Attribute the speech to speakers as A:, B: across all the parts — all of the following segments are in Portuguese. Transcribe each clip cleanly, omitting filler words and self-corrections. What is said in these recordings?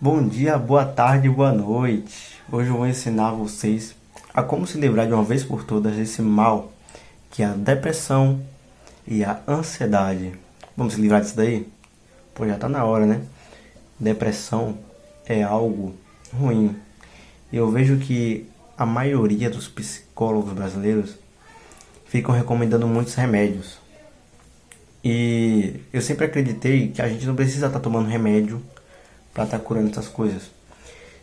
A: Bom dia, boa tarde, boa noite. Hoje eu vou ensinar vocês a como se livrar de uma vez por todas desse mal que é a depressão e a ansiedade. Vamos se livrar disso daí? Pô, já tá na hora, né? Depressão é algo ruim. E eu vejo que a maioria dos psicólogos brasileiros ficam recomendando muitos remédios. E eu sempre acreditei que a gente não precisa estar tomando remédio para estar curando essas coisas.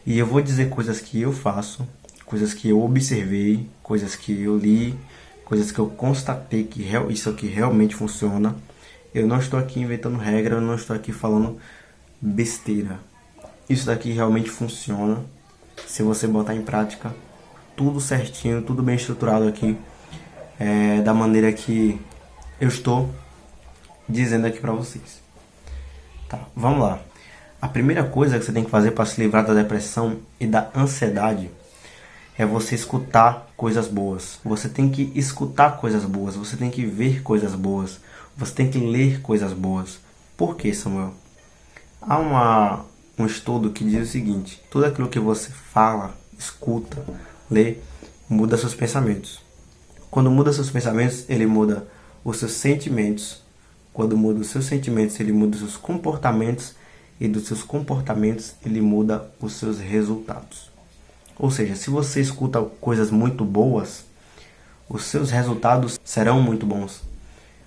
A: E eu vou dizer coisas que eu faço, coisas que eu observei, coisas que eu li, coisas que eu constatei que isso aqui realmente funciona. Eu não estou aqui inventando regra, eu não estou aqui falando besteira. Isso daqui realmente funciona se você botar em prática tudo certinho, tudo bem estruturado aqui, da maneira que eu estou dizendo aqui para vocês. Tá, vamos lá. A primeira coisa que você tem que fazer para se livrar da depressão e da ansiedade é você escutar coisas boas. Você tem que escutar coisas boas, você tem que ver coisas boas, você tem que ler coisas boas. Por quê, Samuel? Há um estudo que diz o seguinte: tudo aquilo que você fala, escuta, lê, muda seus pensamentos. Quando muda seus pensamentos, ele muda os seus sentimentos. Quando muda os seus sentimentos, ele muda os seus comportamentos. E dos seus comportamentos, ele muda os seus resultados. Ou seja, se você escuta coisas muito boas, os seus resultados serão muito bons.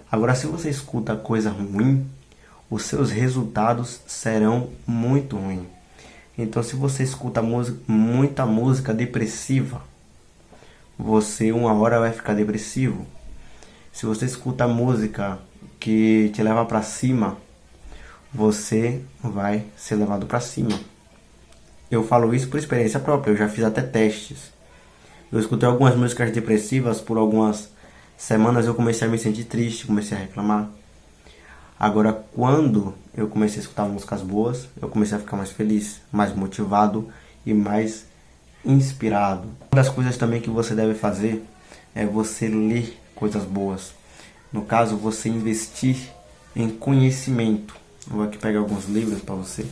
A: Agora, se você escuta coisa ruim, os seus resultados serão muito ruins. Então, se você escuta muita música depressiva, você uma hora vai ficar depressivo. Se você escuta música que te leva para cima, você vai ser levado para cima. Eu falo isso por experiência própria, eu já fiz até testes. Eu escutei algumas músicas depressivas, por algumas semanas eu comecei a me sentir triste, comecei a reclamar. Agora, quando eu comecei a escutar músicas boas, eu comecei a ficar mais feliz, mais motivado e mais inspirado. Uma das coisas também que você deve fazer é você ler coisas boas. No caso, você investir em conhecimento. Vou aqui pegar alguns livros para você,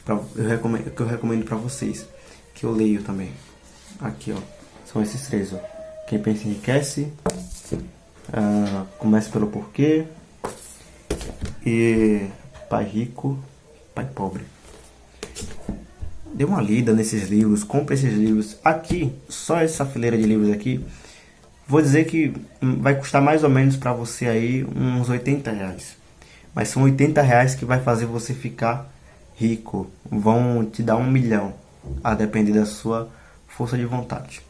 A: que eu recomendo para vocês, que eu leio também. Aqui, ó, são esses três, ó. Quem Pensa Enriquece, Comece pelo Porquê e Pai Rico, Pai Pobre. Dê uma lida nesses livros, compre esses livros. Aqui, só essa fileira de livros aqui, vou dizer que vai custar mais ou menos para você aí uns R$ 80. Mas são R$ 80 que vai fazer você ficar rico. Vão te dar 1 milhão, a depender da sua força de vontade.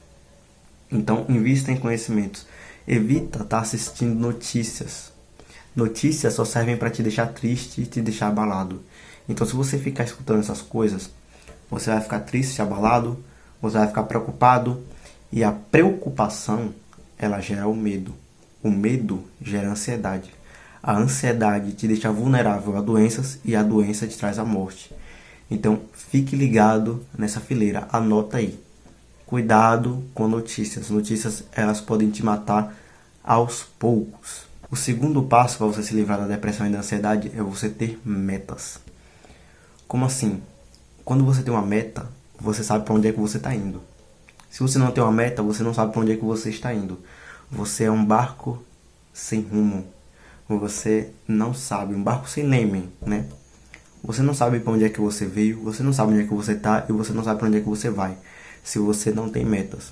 A: Então, invista em conhecimentos. Evita estar assistindo notícias. Notícias só servem para te deixar triste e te deixar abalado. Então, se você ficar escutando essas coisas, você vai ficar triste, abalado, você vai ficar preocupado. E a preocupação, ela gera o medo. O medo gera ansiedade. A ansiedade te deixa vulnerável a doenças e a doença te traz a morte. Então, fique ligado nessa fileira. Anota aí. Cuidado com notícias. Notícias, elas podem te matar aos poucos. O segundo passo para você se livrar da depressão e da ansiedade é você ter metas. Como assim? Quando você tem uma meta, você sabe para onde é que você está indo. Se você não tem uma meta, você não sabe para onde é que você está indo. Você é um barco sem rumo. Você não sabe, um barco sem leme, né? Você não sabe para onde é que você veio, você não sabe onde é que você está e você não sabe para onde é que você vai, se você não tem metas.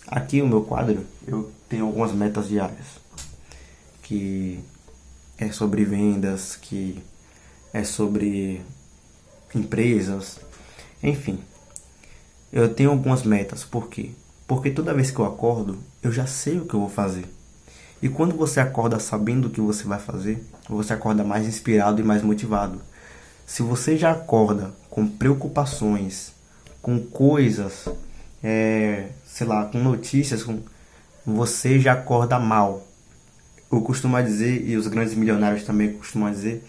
A: Aqui no meu quadro, eu tenho algumas metas diárias, que é sobre vendas, que é sobre empresas, enfim. Eu tenho algumas metas, por quê? Porque toda vez que eu acordo, eu já sei o que eu vou fazer. E quando você acorda sabendo o que você vai fazer, você acorda mais inspirado e mais motivado. Se você já acorda com preocupações, com coisas, sei lá, com notícias, você já acorda mal. Eu costumo dizer, e os grandes milionários também costumam dizer,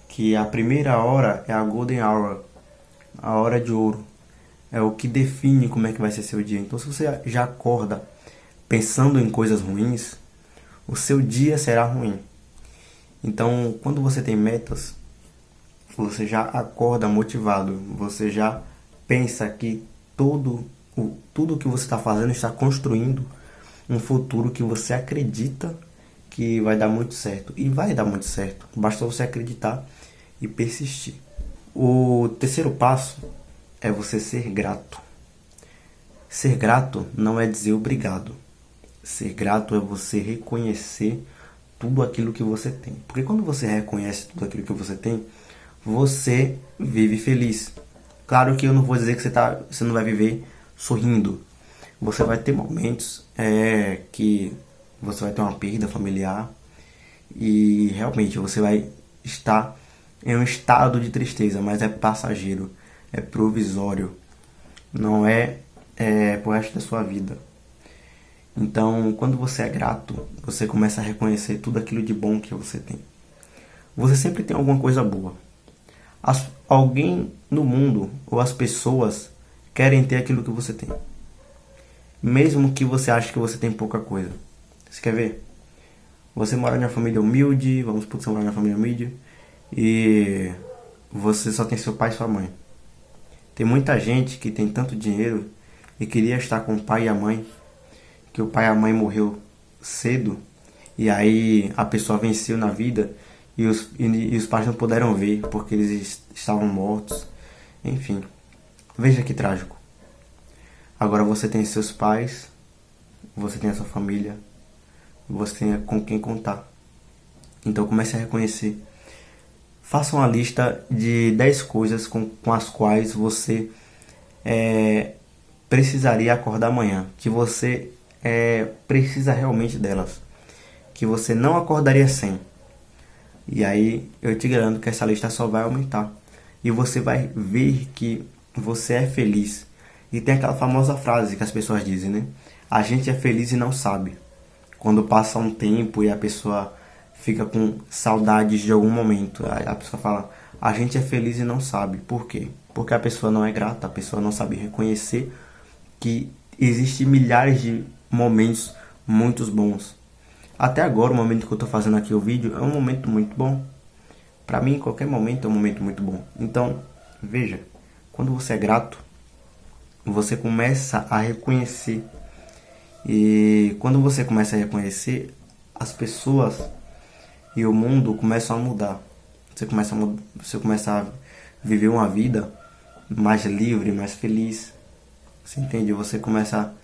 A: que a primeira hora é a golden hour, a hora de ouro. É o que define como é que vai ser seu dia. Então, se você já acorda pensando em coisas ruins, o seu dia será ruim. Então, quando você tem metas, você já acorda motivado, você já pensa que tudo que você está fazendo está construindo um futuro que você acredita que vai dar muito certo. E vai dar muito certo. Basta você acreditar e persistir. O terceiro passo é você ser grato. Ser grato não é dizer obrigado. Ser grato é você reconhecer tudo aquilo que você tem. Porque quando você reconhece tudo aquilo que você tem, você vive feliz. Claro que eu não vou dizer que você não vai viver sorrindo. Você vai ter momentos que você vai ter uma perda familiar e realmente você vai estar em um estado de tristeza, mas é passageiro, é provisório, não é pro resto da sua vida. Então, quando você é grato, você começa a reconhecer tudo aquilo de bom que você tem. Você sempre tem alguma coisa boa. Alguém no mundo ou as pessoas querem ter aquilo que você tem. Mesmo que você ache que você tem pouca coisa. Você quer ver? Você mora em uma família humilde, vamos supor que você mora em uma família humilde, e você só tem seu pai e sua mãe. Tem muita gente que tem tanto dinheiro e queria estar com o pai e a mãe, que o pai e a mãe morreu cedo, e aí a pessoa venceu na vida e os pais não puderam ver porque eles estavam mortos. Enfim, veja que trágico. Agora você tem seus pais, você tem a sua família, você tem com quem contar. Então comece a reconhecer. Faça uma lista de 10 coisas com as quais você precisaria acordar amanhã. Que você precisa realmente delas. Que você não acordaria sem. E aí eu te garanto que essa lista só vai aumentar. E você vai ver que você é feliz. E tem aquela famosa frase que as pessoas dizem, né? A gente é feliz e não sabe. Quando passa um tempo e a pessoa fica com saudades de algum momento. A pessoa fala, a gente é feliz e não sabe. Por quê? Porque a pessoa não é grata, a pessoa não sabe reconhecer que existem milhares de momentos muito bons. Até agora, o momento que eu estou fazendo aqui o vídeo é um momento muito bom. Para mim, qualquer momento é um momento muito bom. Então, veja, quando você é grato, você começa a reconhecer. E quando você começa a reconhecer, as pessoas e o mundo começam a mudar. Você começa a viver uma vida mais livre, mais feliz. Você entende? Você começa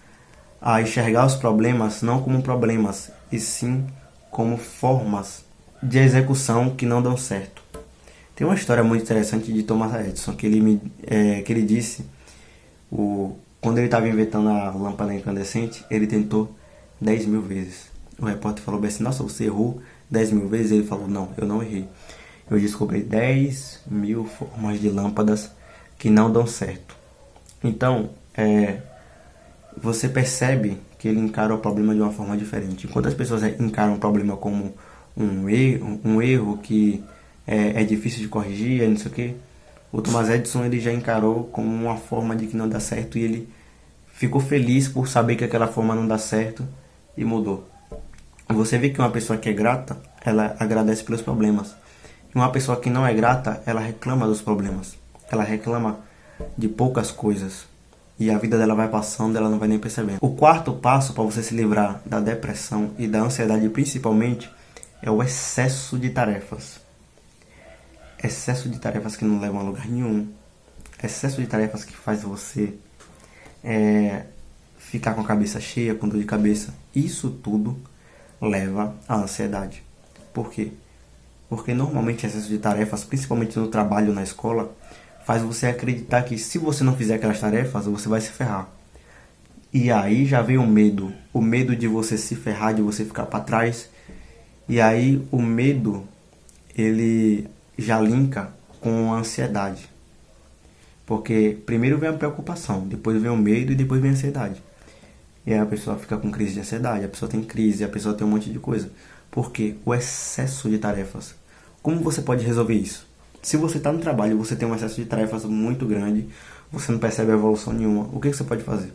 A: a enxergar os problemas não como problemas, e sim como formas de execução que não dão certo. Tem uma história muito interessante de Thomas Edison, que ele disse, quando ele estava inventando a lâmpada incandescente, ele tentou 10.000 vezes. O repórter falou bem assim, nossa, você errou 10.000 vezes? Ele falou, não, eu não errei. Eu descobri 10.000 formas de lâmpadas que não dão certo. Então, você percebe que ele encara o problema de uma forma diferente. Enquanto as pessoas encaram o problema como um erro que é difícil de corrigir, não sei o que, o Thomas Edison ele já encarou como uma forma de que não dá certo e ele ficou feliz por saber que aquela forma não dá certo e mudou. Você vê que uma pessoa que é grata, ela agradece pelos problemas. E uma pessoa que não é grata, ela reclama dos problemas. Ela reclama de poucas coisas. E a vida dela vai passando, ela não vai nem percebendo. O quarto passo para você se livrar da depressão e da ansiedade principalmente é o excesso de tarefas. Excesso de tarefas que não levam a lugar nenhum. Excesso de tarefas que faz você ficar com a cabeça cheia, com dor de cabeça. Isso tudo leva à ansiedade. Por quê? Porque normalmente excesso de tarefas, principalmente no trabalho, na escola, faz você acreditar que se você não fizer aquelas tarefas, você vai se ferrar. E aí já vem o medo de você se ferrar, de você ficar para trás. E aí o medo, ele já linka com a ansiedade. Porque primeiro vem a preocupação, depois vem o medo e depois vem a ansiedade. E aí a pessoa fica com crise de ansiedade, a pessoa tem crise, a pessoa tem um monte de coisa. Porque o excesso de tarefas. Como você pode resolver isso? Se você está no trabalho e você tem um excesso de tarefas muito grande, você não percebe evolução nenhuma, o que você pode fazer?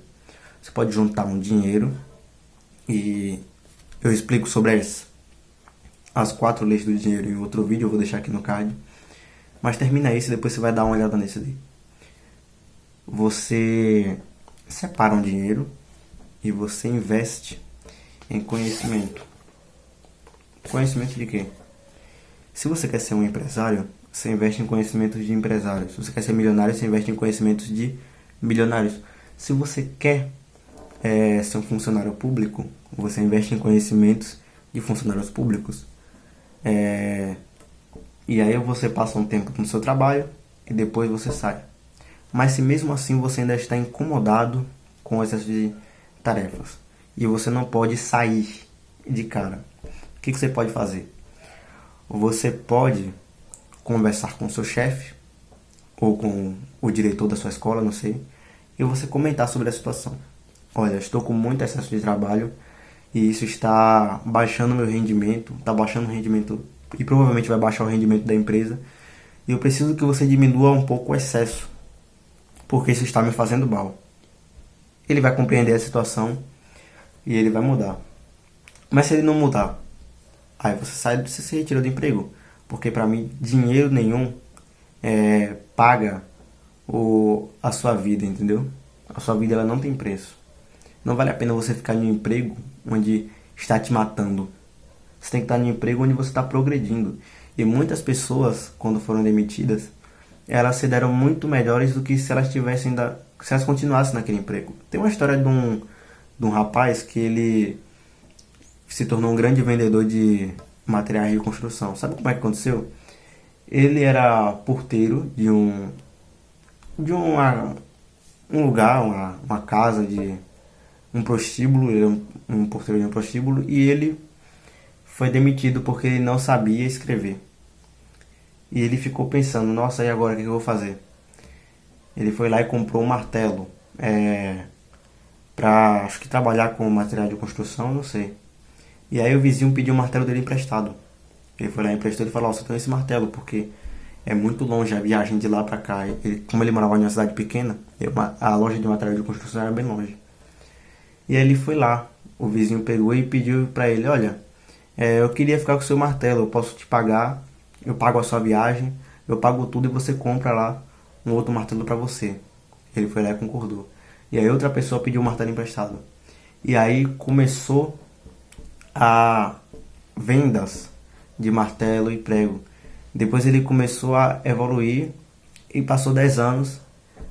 A: Você pode juntar um dinheiro e eu explico sobre as 4 leis do dinheiro em outro vídeo, eu vou deixar aqui no card. Mas termina esse e depois você vai dar uma olhada nesse daí. Você separa um dinheiro e você investe em conhecimento. Conhecimento de quê? Se você quer ser um empresário, você investe em conhecimentos de empresários. Se você quer ser milionário, você investe em conhecimentos de milionários. Se você quer ser um funcionário público, você investe em conhecimentos de funcionários públicos. E aí você passa um tempo no seu trabalho e depois você sai. Mas se mesmo assim você ainda está incomodado com o excesso de tarefas e você não pode sair de cara, o que você pode fazer? Você pode conversar com o seu chefe ou com o diretor da sua escola, não sei, e você comentar sobre a situação. Olha, estou com muito excesso de trabalho e isso está baixando meu rendimento, está baixando o rendimento e provavelmente vai baixar o rendimento da empresa. E eu preciso que você diminua um pouco o excesso, porque isso está me fazendo mal. Ele vai compreender a situação e ele vai mudar. Mas se ele não mudar, aí você se retira do emprego. Porque para mim, dinheiro nenhum paga a sua vida, entendeu? A sua vida ela não tem preço. Não vale a pena você ficar em um emprego onde está te matando. Você tem que estar em um emprego onde você está progredindo. E muitas pessoas, quando foram demitidas, elas se deram muito melhores do que se elas tivessem se elas continuassem naquele emprego. Tem uma história de um rapaz que ele se tornou um grande vendedor de materiais de construção. Sabe como é que aconteceu? Ele era porteiro de um lugar, uma casa de um prostíbulo. Ele era um porteiro de um prostíbulo e ele foi demitido porque ele não sabia escrever. E ele ficou pensando, nossa, e agora o que eu vou fazer? Ele foi lá e comprou um martelo para, acho que trabalhar com material de construção, não sei. E aí o vizinho pediu o martelo dele emprestado. Ele foi lá e emprestou e falou, ó, só tenho esse martelo porque é muito longe a viagem de lá pra cá. Como ele morava em uma cidade pequena, a loja de material de construção era bem longe. E aí ele foi lá, o vizinho pegou e pediu pra ele, olha, eu queria ficar com o seu martelo, eu posso te pagar, eu pago a sua viagem, eu pago tudo e você compra lá um outro martelo pra você. Ele foi lá e concordou. E aí outra pessoa pediu o martelo emprestado. E aí começou a vendas de martelo e prego. Depois ele começou a evoluir e passou 10 anos.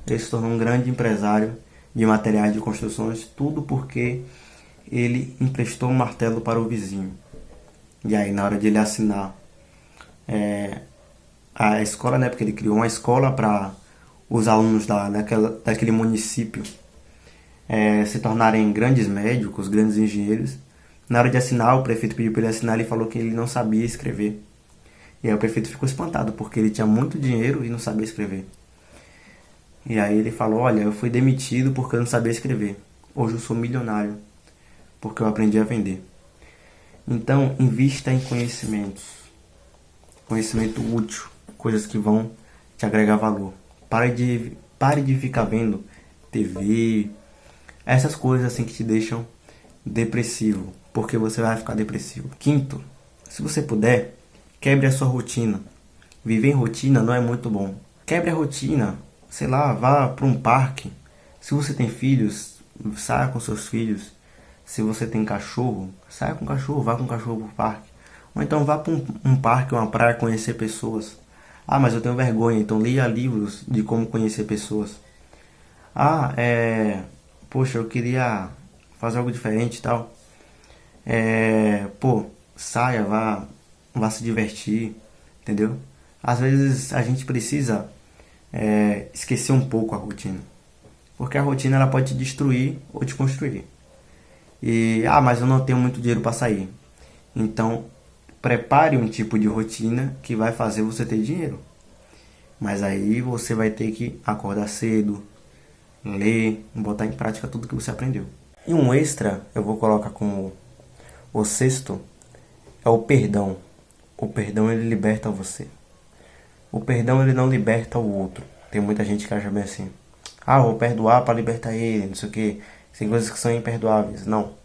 A: Ele se tornou um grande empresário de materiais de construções, tudo porque ele emprestou um martelo para o vizinho. E aí na hora de ele assinar a escola, né, porque ele criou uma escola para os alunos daquele município se tornarem grandes médicos, grandes engenheiros. Na hora de assinar, o prefeito pediu para ele assinar, ele falou que ele não sabia escrever. E aí o prefeito ficou espantado, porque ele tinha muito dinheiro e não sabia escrever. E aí ele falou, olha, eu fui demitido porque eu não sabia escrever. Hoje eu sou milionário, porque eu aprendi a vender. Então, invista em conhecimentos. Conhecimento útil, coisas que vão te agregar valor. Pare de ficar vendo TV, essas coisas assim que te deixam depressivo, porque você vai ficar depressivo. Quinto, se você puder, quebre a sua rotina. Viver em rotina não é muito bom. Quebre a rotina, sei lá, vá para um parque. Se você tem filhos, saia com seus filhos. Se você tem cachorro, saia com o cachorro, vá com o cachorro para o parque. Ou então vá para um parque ou uma praia conhecer pessoas. Ah, mas eu tenho vergonha, então leia livros de como conhecer pessoas. Ah, poxa, eu queria fazer algo diferente e tal. Saia, vá se divertir, entendeu? Às vezes a gente precisa esquecer um pouco a rotina. Porque a rotina ela pode te destruir ou te construir. Mas eu não tenho muito dinheiro para sair. Então, prepare um tipo de rotina que vai fazer você ter dinheiro. Mas aí você vai ter que acordar cedo, ler, botar em prática tudo que você aprendeu. E um extra, eu vou colocar como o sexto, é o perdão. O perdão, ele liberta você. O perdão, ele não liberta o outro. Tem muita gente que acha bem assim. Vou perdoar para libertar ele, não sei o que. Tem coisas que são imperdoáveis. Não.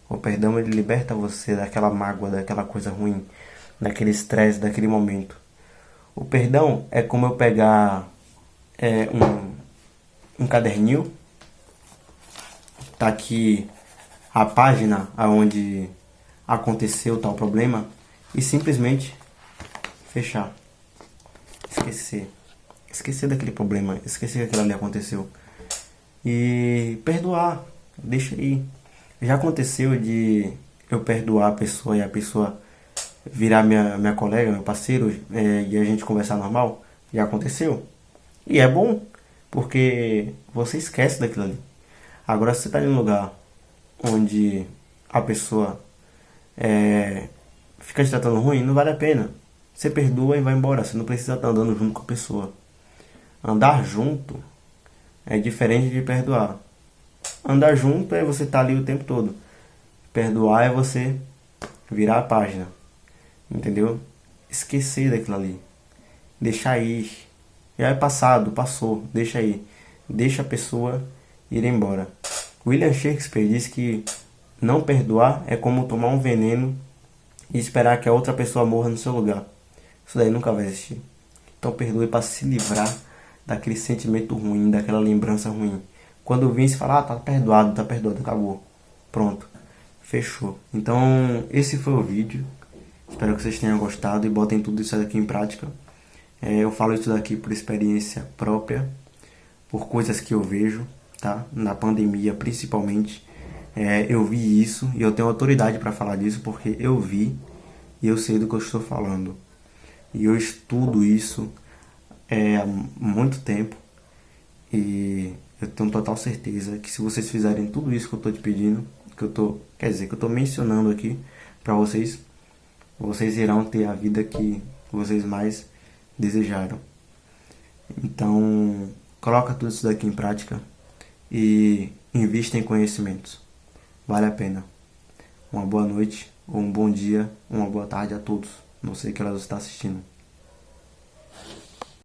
A: O perdão, ele liberta você daquela mágoa, daquela coisa ruim, daquele estresse, daquele momento. O perdão é como eu pegar um caderninho, tá aqui a página onde aconteceu tal problema e simplesmente fechar, esquecer daquele problema, esquecer que aquilo ali aconteceu e perdoar, deixa aí. Já aconteceu de eu perdoar a pessoa e a pessoa virar minha colega, meu parceiro, e a gente conversar normal? Já aconteceu. E é bom, porque você esquece daquilo ali. Agora, se você está em um lugar onde a pessoa fica te tratando ruim, não vale a pena. Você perdoa e vai embora. Você não precisa estar andando junto com a pessoa. Andar junto é diferente de perdoar. Andar junto é você estar ali o tempo todo. Perdoar é você virar a página. Entendeu? Esquecer daquilo ali. Deixar ir. Já é passado, passou. Deixa aí. Deixa a pessoa ir embora. William Shakespeare diz que não perdoar é como tomar um veneno e esperar que a outra pessoa morra no seu lugar. Isso daí nunca vai existir. Então perdoe para se livrar daquele sentimento ruim, daquela lembrança ruim. Quando vir, você fala, tá perdoado, acabou. Pronto. Fechou. Então, esse foi o vídeo. Espero que vocês tenham gostado e botem tudo isso aqui em prática. Eu falo isso daqui por experiência própria, por coisas que eu vejo, tá? Na pandemia, principalmente. Eu vi isso e eu tenho autoridade para falar disso porque eu vi e eu sei do que eu estou falando. E eu estudo isso há muito tempo e eu tenho total certeza que se vocês fizerem tudo isso que eu estou te pedindo, que eu estou mencionando aqui para vocês, vocês irão ter a vida que vocês mais desejaram. Então, coloca tudo isso daqui em prática e invista em conhecimentos. Vale a pena. Uma boa noite, ou um bom dia, uma boa tarde a todos. Não sei que horas você está assistindo.